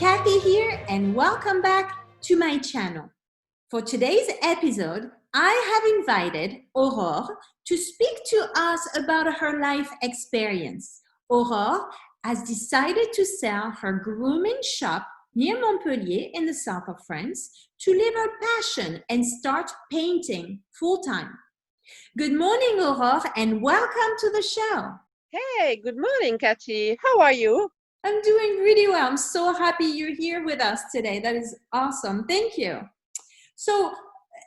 Kathy here, and welcome back to my channel. For today's episode, I have invited Aurore to speak to us about her life experience. Aurore has decided to sell her grooming shop near Montpellier in the south of France to live her passion and start painting full-time. Good morning, Aurore, and welcome to the show. Hey, good morning, Kathy. How are you? I'm doing really well. I'm so happy you're here with us today. That is awesome. Thank you. So,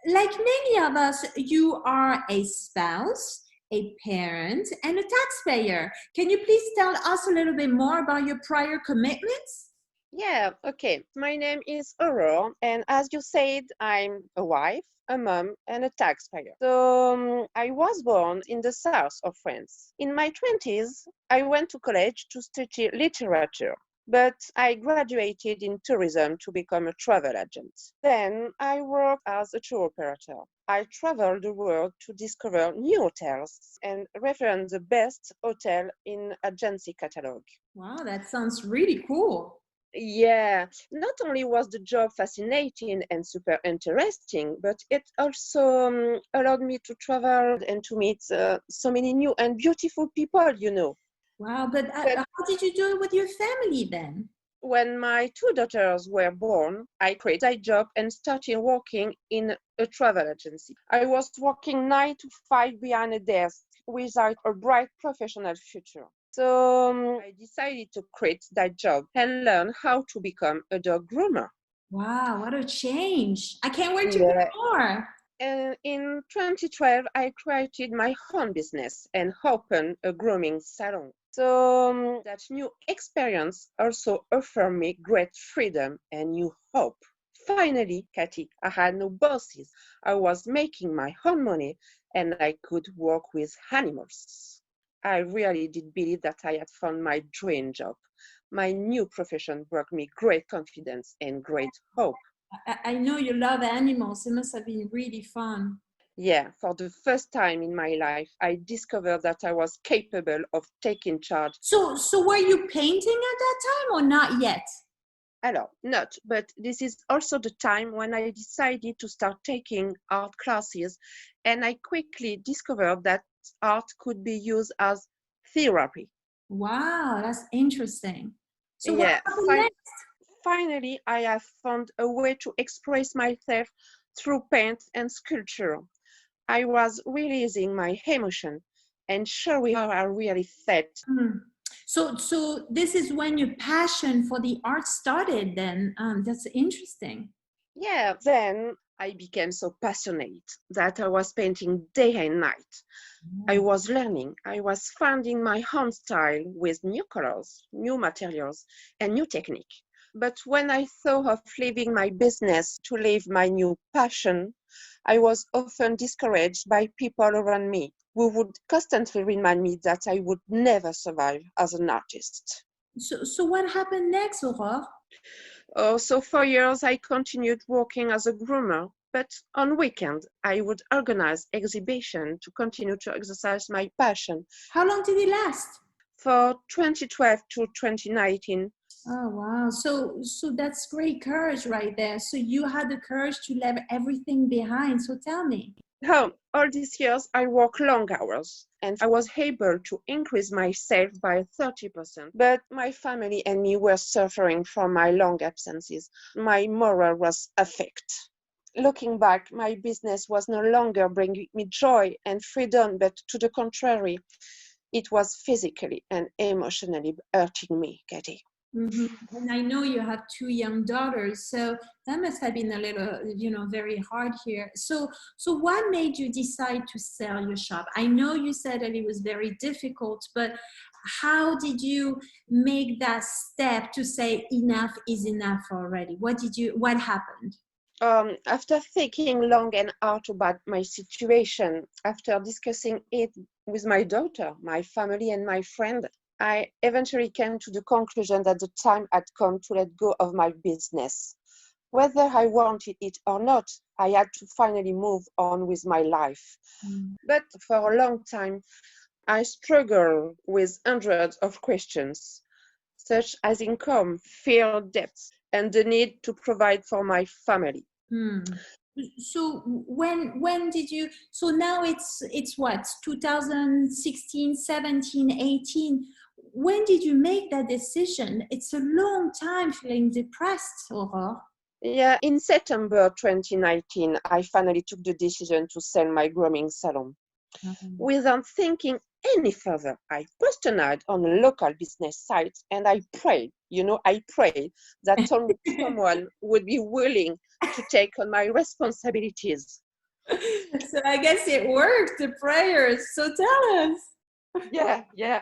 like many of us, you are a spouse, a parent, and a taxpayer. Can you please tell us a little bit more about your prior commitments? Yeah, okay. My name is Aurore, and as you said, I'm a wife, a mom, and a taxpayer. So I was born in the south of France. In my 20s, I went to college to study literature, but I graduated in tourism to become a travel agent. Then I worked as a tour operator. I traveled the world to discover new hotels and reference the best hotel in agency catalog. Wow, that sounds really cool. Yeah, not only was the job fascinating and super interesting, but it also allowed me to travel and to meet so many new and beautiful people. Wow, but But how did you do it with your family then? when my two daughters were born, I quit that job and started working in a travel agency. I was working 9 to 5 behind a desk without a bright professional future. So I decided to quit that job and learn how to become a dog groomer. Wow, what a change. I can't wait to hear Yeah. more. And in 2012, I created my own business and opened a grooming salon. So that new experience also offered me great freedom and new hope. Finally, Kathy, I had no bosses. I was making my own money and I could work with animals. I really did believe that I had found my dream job. My new profession brought me great confidence and great hope. I know you love animals. It must have been really fun. Yeah, for the first time in my life, I discovered that I was capable of taking charge. So were you painting at that time or not yet? Alors, not, but this is also the time when I decided to start taking art classes, and I quickly discovered that art could be used as therapy. Wow, that's interesting. So what Yeah, happened next? finally, I have found a way to express myself through paint and sculpture. I was releasing my emotion and showing how I really felt. So this is when your passion for the art started then. That's interesting. Yeah, then I became so passionate that I was painting day and night. I was learning, I was finding my own style with new colors, new materials, and new technique. But when I thought of leaving my business to live my new passion, I was often discouraged by people around me who would constantly remind me that I would never survive as an artist. So what happened next, Aurore? So for years, I continued working as a groomer, but on weekends, I would organize exhibitions to continue to exercise my passion. How long did it last? For 2012 to 2019, Oh wow. So that's great courage right there. So you had the courage to leave everything behind. So tell me. all these years, I worked long hours and I was able to increase my sales by 30%. But my family and me were suffering from my long absences. My morale was affected. Looking back, my business was no longer bringing me joy and freedom, but to the contrary, it was physically and emotionally hurting me, Katie. And I know you have two young daughters, so that must have been a little, very hard here. So what made you decide to sell your shop? I know you said that it was very difficult, but how did you make that step to say enough is enough already? What happened? After thinking long and hard about my situation, after discussing it with my daughter, my family, and my friend, I eventually came to the conclusion that the time had come to let go of my business. Whether I wanted it or not, I had to finally move on with my life. But for a long time, I struggled with hundreds of questions, such as income, fear, debts, and the need to provide for my family. So when did you, so now it's what, 2016, 17, 18. When did you make that decision? It's a long time feeling depressed, Aurore. Yeah, in September 2019, I finally took the decision to sell my grooming salon. Without thinking any further, I posted an ad on a local business site and I prayed that someone would be willing to take on my responsibilities. So I guess it worked, the prayers. So tell us. Yeah.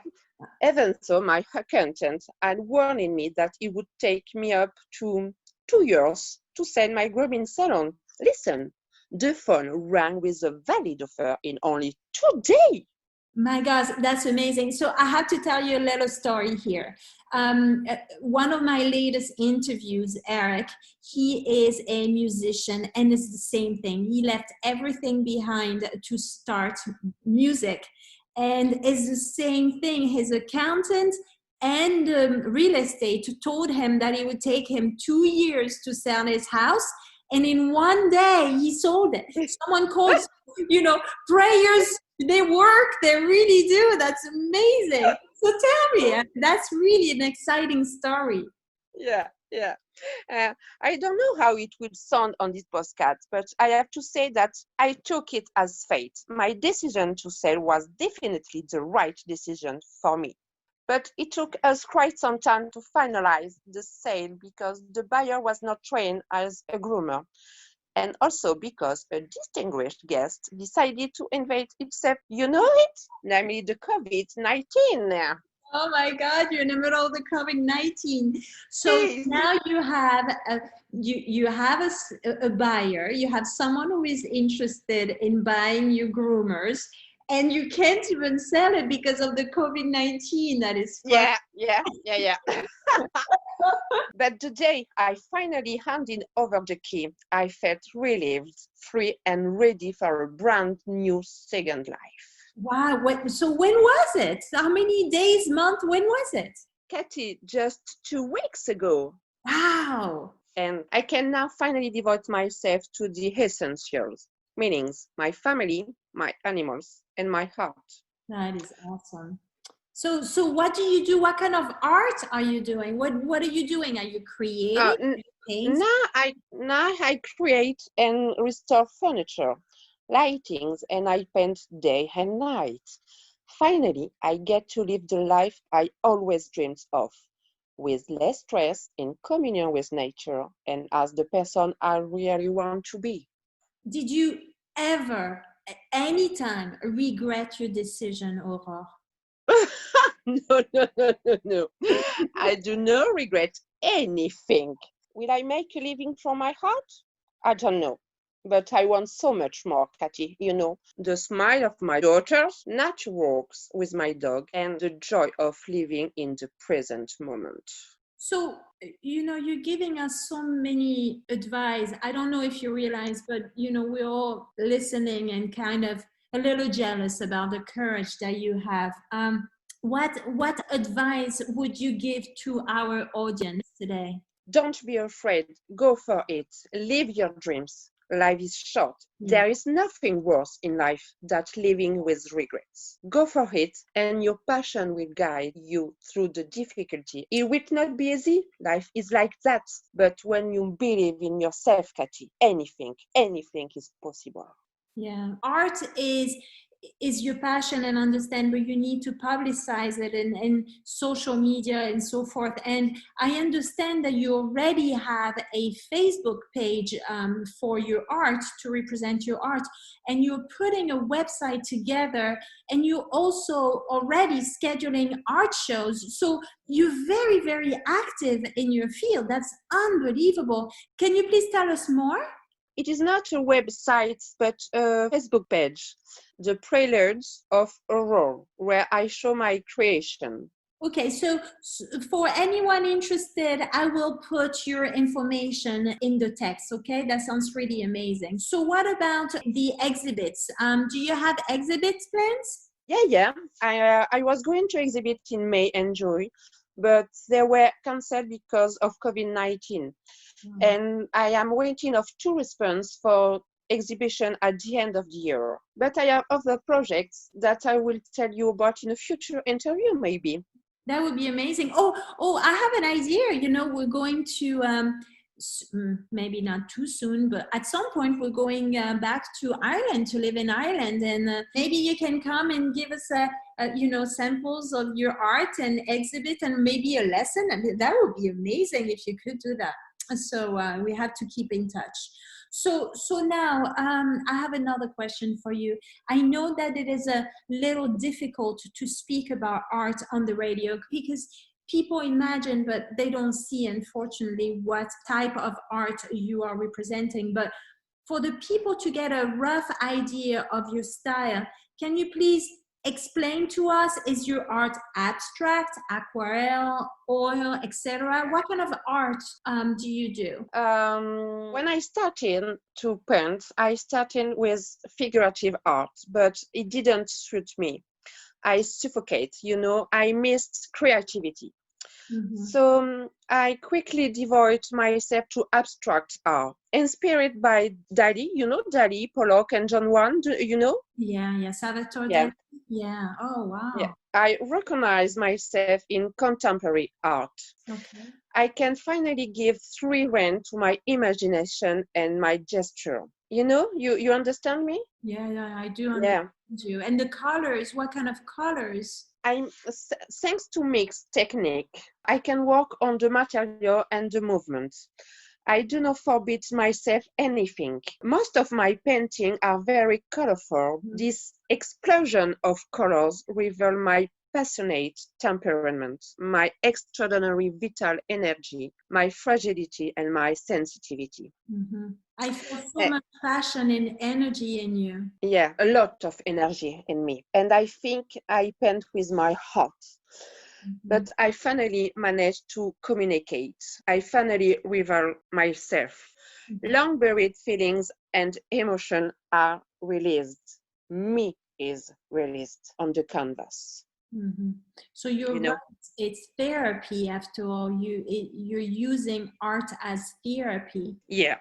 Even so, my accountant had warned me that it would take me up to 2 years to sell my grooming salon. Listen, the phone rang with a valid offer in only 2 days. My gosh, that's amazing. So I have to tell you a little story here. One of my latest interviews, Eric, he is a musician and it's the same thing. He left everything behind to start music. And it's the same thing. His accountant and real estate told him that it would take him 2 years to sell his house. And in one day, he sold it. Someone called, prayers, they work. They really do. That's amazing. So tell me, that's really an exciting story. Yeah. I don't know how it will sound on this podcast, but I have to say that I took it as fate. My decision to sell was definitely the right decision for me. But it took us quite some time to finalize the sale because the buyer was not trained as a groomer. And also because a distinguished guest decided to invade itself, namely the COVID-19. Oh my God, you're in the middle of the COVID-19. So now you have a buyer, you have someone who is interested in buying your groomers, and you can't even sell it because of the COVID-19. That is fun. Yeah. But the day I finally handed over the key, I felt relieved, free, and ready for a brand new second life. Wow. So when was it? How many days, month? When was it? Katie, just 2 weeks ago. Wow. And I can now finally devote myself to the essentials, meaning my family, my animals, and my heart. That is awesome. So what do you do? What kind of art are you doing? What are you doing? Are you creating? Now I create and restore furniture, lightings, and I paint day and night. Finally, I get to live the life I always dreamed of, with less stress, in communion with nature, and as the person I really want to be. Did you ever, at any time, regret your decision, Aurore? No. I do not regret anything. Will I make a living from my heart? I don't know. But I want so much more, Katie. The smile of my daughters, nature walks with my dog, and the joy of living in the present moment. So, you're giving us so many advice. I don't know if you realize, but, we're all listening and kind of a little jealous about the courage that you have. What advice would you give to our audience today? Don't be afraid. Go for it. Live your dreams. Life is short. There is nothing worse in life than living with regrets. Go for it, and your passion will guide you through the difficulty. It will not be easy. Life is like that. But when you believe in yourself, Katie, anything is possible. Yeah, art is your passion, and understand, but you need to publicize it in social media and so forth. And I understand that you already have a Facebook page for your art, to represent your art, and you're putting a website together, and you're also already scheduling art shows. So you're very, very active in your field. That's unbelievable. Can you please tell us more? It is not a website, but a Facebook page, The Preludes of Aurore, where I show my creation. Okay, so for anyone interested, I will put your information in the text, okay? That sounds really amazing. So what about the exhibits? Do you have exhibits plans? Yeah. I was going to exhibit in May and June, but they were cancelled because of COVID-19. And I am waiting of 2 responses for exhibition at the end of the year. But I have other projects that I will tell you about in a future interview, maybe. That would be amazing. Oh, I have an idea. We're going to maybe not too soon, but at some point we're going back to Ireland to live in Ireland, and maybe you can come and give us samples of your art and exhibit, and maybe a lesson. I mean, that would be amazing if you could do that. So we have to keep in touch. So now I have another question for you. I know that it is a little difficult to speak about art on the radio because people imagine, but they don't see, unfortunately, what type of art you are representing. But for the people to get a rough idea of your style, can you please explain to us, is your art abstract, aquarelle, oil, etc.? What kind of art do you do? When I started to paint, I started with figurative art, but it didn't suit me. I suffocate, I missed creativity. Mm-hmm. So I quickly devoted myself to abstract art, inspired by Dali, Dali, Pollock, and John Wan, Yeah, Salvatore Dali. Yeah, oh, wow. Yeah. I recognize myself in contemporary art. Okay. I can finally give free rein to my imagination and my gesture. You understand me? Yeah, I do understand you. And the colors, what kind of colors? Thanks to mixed technique, I can work on the material and the movement. I do not forbid myself anything. Most of my paintings are very colorful. Mm-hmm. This explosion of colors reveal my passionate temperament, my extraordinary vital energy, my fragility, and my sensitivity. Mm-hmm. I feel so much passion and energy in you. Yeah, a lot of energy in me. And I think I paint with my heart. Mm-hmm. But I finally managed to communicate. I finally reveal myself. Mm-hmm. Long buried feelings and emotion are released. Me is released on the canvas. Mm-hmm. So you're right. It's therapy after all. You're using art as therapy. Yeah,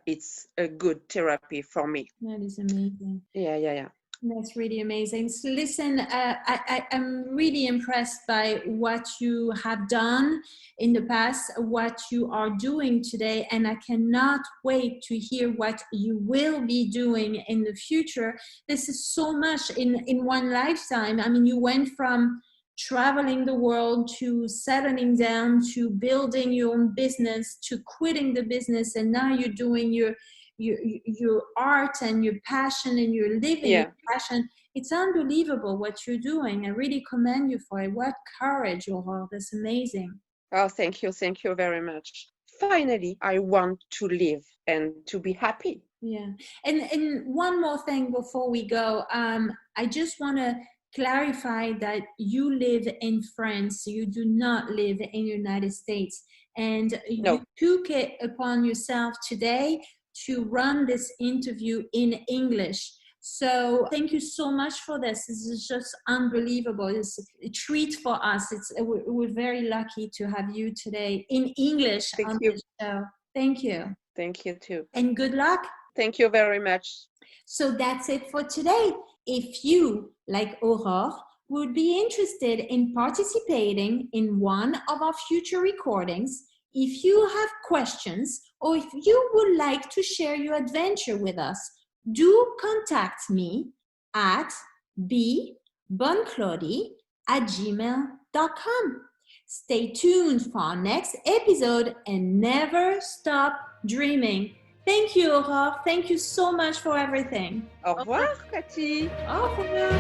it's a good therapy for me. That is amazing. Yeah. That's really amazing. So listen, I'm really impressed by what you have done in the past, what you are doing today, and I cannot wait to hear what you will be doing in the future. This is so much in one lifetime. I mean, you went from traveling the world to settling down to building your own business to quitting the business, and now you're doing your art and your passion, and you're living your passion. It's unbelievable what you're doing. I really commend you for it. What courage, Aurore. That's amazing. Oh, thank you very much. Finally, I want to live and to be happy. Yeah. And one more thing before we go, I just want to clarify that you live in France. You do not live in the United States, and you took it upon yourself today to run this interview in English. So thank you so much for this. This is just unbelievable. It's a treat for us. We're very lucky to have you today in English on the show. Thank you. Thank you too. And good luck. Thank you very much. So that's it for today. If you, like Aurore, would be interested in participating in one of our future recordings, if you have questions, or if you would like to share your adventure with us, do contact me at bbonclaudy@gmail.com. Stay tuned for our next episode and never stop dreaming. Thank you, Aurore. Thank you so much for everything. Au revoir, Cathy. Au revoir.